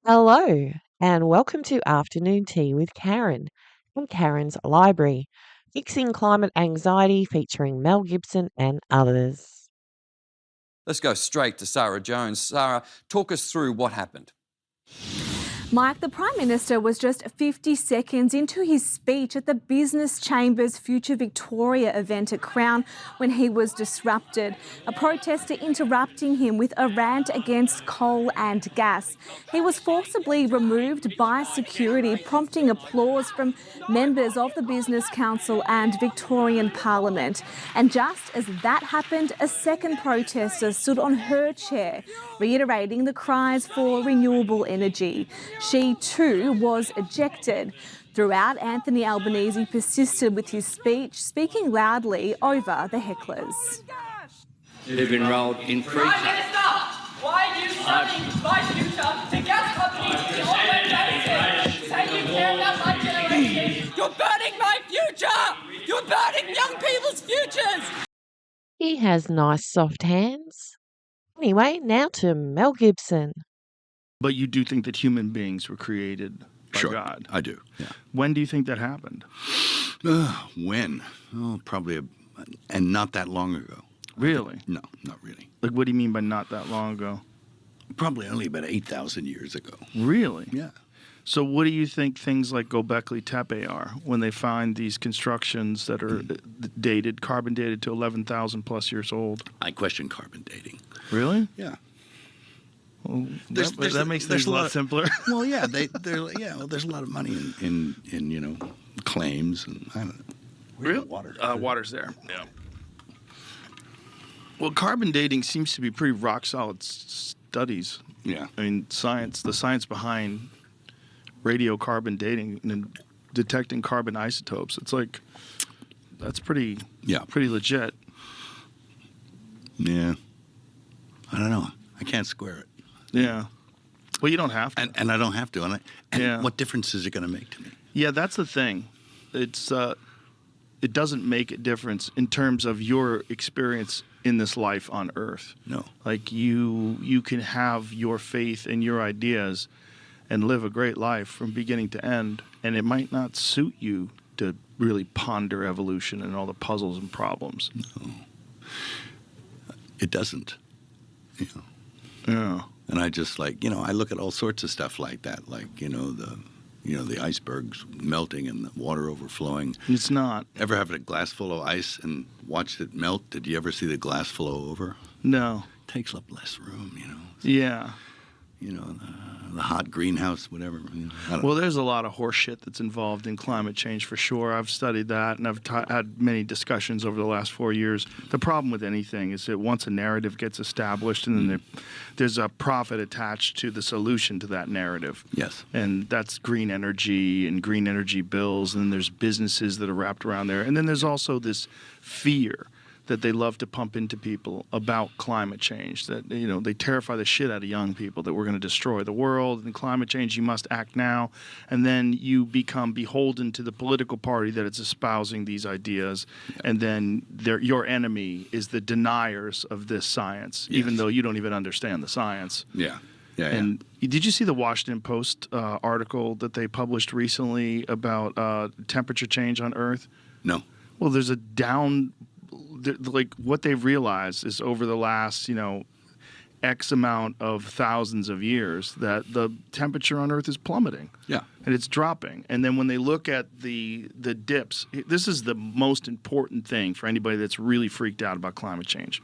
Hello, and welcome to Afternoon Tea with Karen from Karen's Library, Fixing Climate Anxiety featuring Mel Gibson and others. Let's go straight to Sarah Jones. Sarah, talk us through what happened. Mike, the Prime Minister was just 50 seconds into his speech at the Business Chamber's Future Victoria event at Crown when he was disrupted. A protester interrupting him with a rant against coal and gas. He was forcibly removed by security, prompting applause from members of the Business Council and Victorian Parliament. And just as that happened, a second protester stood on her chair, reiterating the cries for renewable energy. She too was ejected. Throughout, Anthony Albanese persisted with his speech, speaking loudly over the hecklers. They've enrolled in free... Prime Minister, why are you selling my future to gas companies on their basis? Say you care about my generation. You're burning my future! You're burning young people's futures! He has nice soft hands. Anyway, now to Mel Gibson. But you do think that human beings were created by Sure, God? I do. Yeah. When do you think that happened? When? Oh, probably, and not that long ago. Really? No, not really. Like, what do you mean by not that long ago? Probably only about 8,000 years ago. Really? Yeah. So what do you think things like Göbekli Tepe are when they find these constructions that are dated, carbon dated to 11,000 plus years old? I question carbon dating. Really? Yeah. Well, that makes things a lot simpler. Well, yeah, well, there's a lot of money in claims and I don't know. Really? Water. Water's there. Yeah. Well, carbon dating seems to be pretty rock solid studies. Yeah. I mean, the science behind radiocarbon dating and detecting carbon isotopes. It's like that's pretty legit. Yeah. I don't know. I can't square it. Yeah. Well, you don't have to. And I don't have to. And Yeah. what difference is it going to make to me? Yeah, that's the thing. It doesn't make a difference in terms of your experience in this life on Earth. No. Like you can have your faith and your ideas and live a great life from beginning to end, and it might not suit you to really ponder evolution and all the puzzles and problems. No. It doesn't. Yeah. And I just I look at all sorts of stuff like that, like, the icebergs melting and the water overflowing. It's not. Ever have a glass full of ice and watched it melt? Did you ever see the glass flow over? No. It takes up less room, Yeah. The hot greenhouse, whatever. I don't Well, know. there's a lot of horse shit that's involved in climate change for sure. I've studied that, and I've had many discussions over the last 4 years. The problem with anything is that once a narrative gets established, and then there's a profit attached to the solution to that narrative. Yes. And that's green energy and green energy bills, and then there's businesses that are wrapped around there. And then there's also this fear that they love to pump into people about climate change, that they terrify the shit out of young people, that we're going to destroy the world and climate change, you must act now. And then you become beholden to the political party that is espousing these ideas, and then your enemy is the deniers of this science, even though you don't even understand the science. Yeah. And did you see the Washington Post article that they published recently about temperature change on Earth? No. Well, there's a like what they've realized is over the last, X amount of thousands of years that the temperature on Earth is plummeting. Yeah. And it's dropping. And then when they look at the dips, this is the most important thing for anybody that's really freaked out about climate change.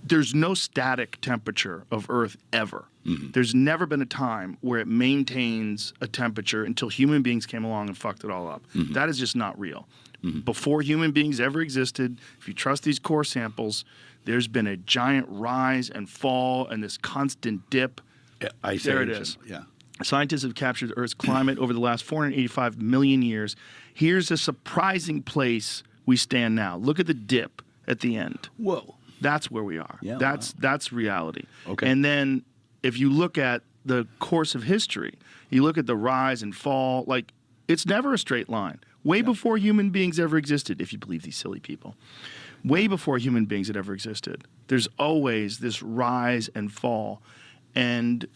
There's no static temperature of Earth ever. Mm-hmm. There's never been a time where it maintains a temperature until human beings came along and fucked it all up. Mm-hmm. That is just not real. Mm-hmm. Before human beings ever existed, if you trust these core samples, there's been a giant rise and fall and this constant dip. There it is. Yeah. Scientists have captured Earth's climate over the last 485 million years. Here's a surprising place we stand now. Look at the dip at the end. Whoa. That's where we are. Yeah, that's reality. Okay. And then if you look at the course of history, you look at the rise and fall, like it's never a straight line. Way before human beings ever existed, if you believe these silly people. Way before human beings had ever existed. There's always this rise and fall. And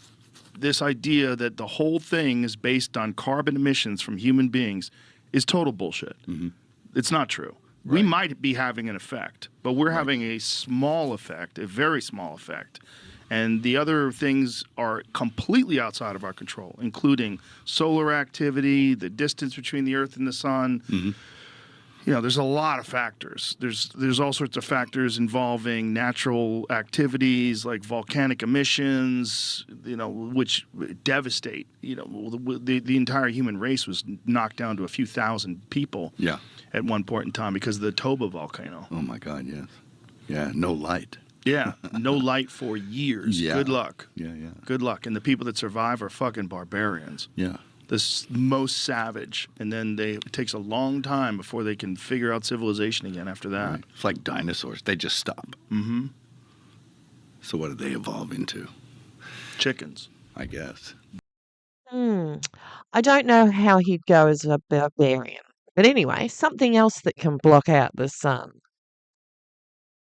this idea that the whole thing is based on carbon emissions from human beings is total bullshit. It's not true. We might be having an effect, but we're having a small effect, a very small effect. And the other things are completely outside of our control, including solar activity, the distance between the Earth and the sun. You know, there's a lot of factors. There's all sorts of factors involving natural activities like volcanic emissions, you know, which devastate. You know, the entire human race was knocked down to a few thousand people at one point in time because of the Toba volcano. Oh, my God, yes. Yeah, no light. Yeah, no light for years. Yeah. Good luck. Yeah. Good luck. And the people that survive are fucking barbarians. Yeah. The most savage, and then it takes a long time before they can figure out civilization again after that. Right. It's like dinosaurs. They just stop. So what did they evolve into? Chickens. I guess. I don't know how he'd go as a barbarian. But anyway, something else that can block out the sun.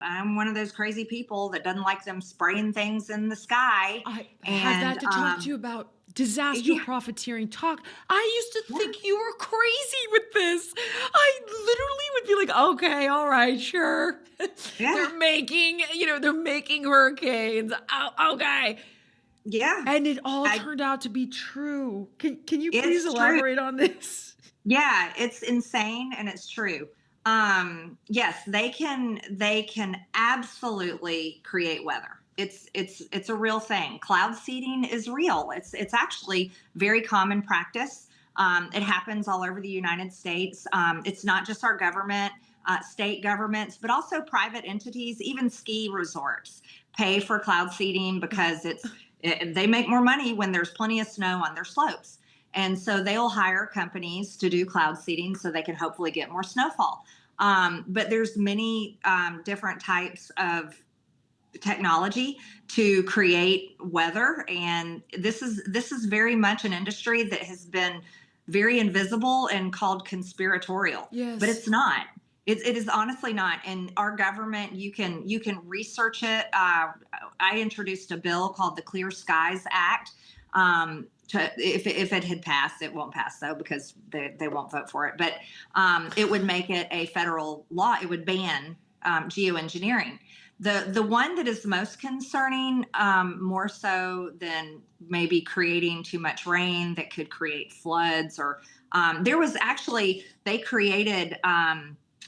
I'm one of those crazy people that doesn't like them spraying things in the sky. I have that to talk to you about disaster profiteering talk. I used to think you were crazy with this. I literally would be like, okay, all right, sure. They're making hurricanes. Oh, okay. Yeah. And it all turned out to be true. Can you please elaborate on this? Yeah, it's insane and it's true. Yes, they can absolutely create weather. It's a real thing. Cloud seeding is real. It's actually very common practice. It happens all over the United States. It's not just our government, state governments, but also private entities, even ski resorts pay for cloud seeding because they make more money when there's plenty of snow on their slopes. And so they'll hire companies to do cloud seeding so they can hopefully get more snowfall. But there's many different types of technology to create weather, and this is very much an industry that has been very invisible and called conspiratorial. Yes. But it's not. It is honestly not. And our government, you can research it. I introduced a bill called the Clear Skies Act. If it had passed, it won't pass though because they won't vote for it. But it would make it a federal law. It would ban geoengineering. The one that is most concerning, more so than maybe creating too much rain that could create floods, or there was actually they created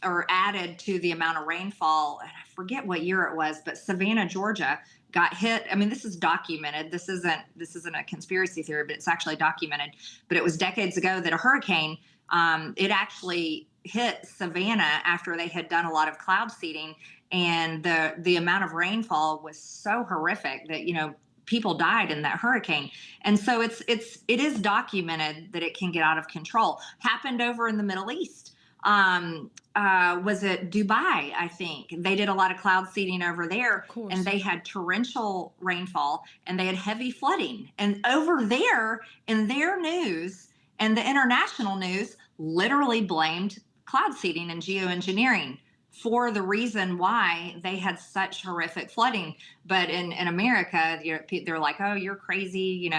or added to the amount of rainfall. And I forget what year it was, but Savannah, Georgia, got hit. I mean, this is documented. This isn't a conspiracy theory, but it's actually documented. But it was decades ago that a hurricane, it actually hit Savannah after they had done a lot of cloud seeding, and the amount of rainfall was so horrific that people died in that hurricane. And so it is documented that it can get out of control. Happened over in the Middle East. Was it Dubai? I think they did a lot of cloud seeding over there, and they had torrential rainfall and they had heavy flooding. And over there in their news and the international news literally blamed cloud seeding and geoengineering for the reason why they had such horrific flooding. But in America, they're like, oh, you're crazy,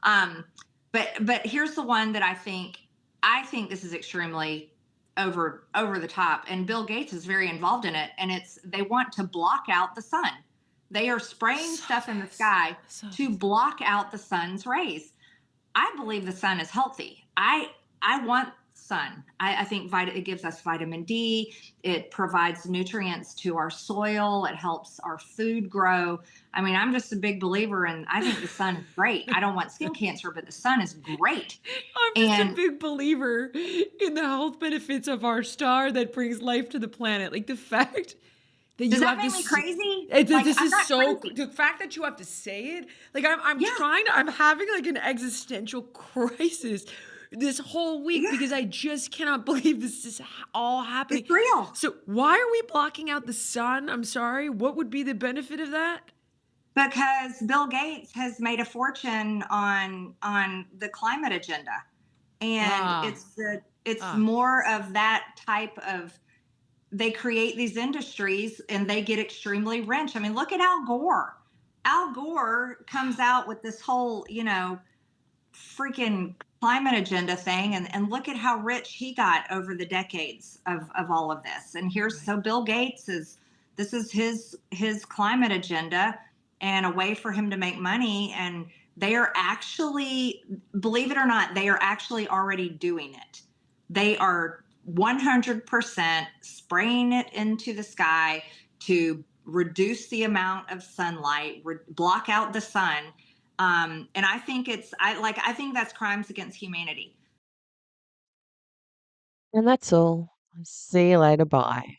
But here's the one that I think this is extremely over the top, and Bill Gates is very involved in it, and they want to block out the sun. They are spraying stuff in the sky to block out the sun's rays. I believe the sun is healthy. I want sun. I think it gives us vitamin D. It provides nutrients to our soil. It helps our food grow. I mean, I'm just a big believer, and I think the sun is great. I don't want skin cancer, but the sun is great. I'm just a big believer in the health benefits of our star that brings life to the planet. Like the fact that Does that make me crazy? This is so crazy. The fact that you have to say it, like I'm having like an existential crisis this whole week because I just cannot believe this is all happening. It's real. So why are we blocking out the sun? I'm sorry. What would be the benefit of that? Because Bill Gates has made a fortune on the climate agenda, and it's more of that type of. They create these industries and they get extremely rich. I mean, look at Al Gore. Al Gore comes out with this whole, freaking climate agenda thing, and look at how rich he got over the decades of all of this. And here's so Bill Gates is this is his climate agenda and a way for him to make money. And they are actually, believe it or not, they are actually already doing it. They are 100% spraying it into the sky to reduce the amount of sunlight, block out the sun. And I think I think that's crimes against humanity. And that's all. See you later. Bye.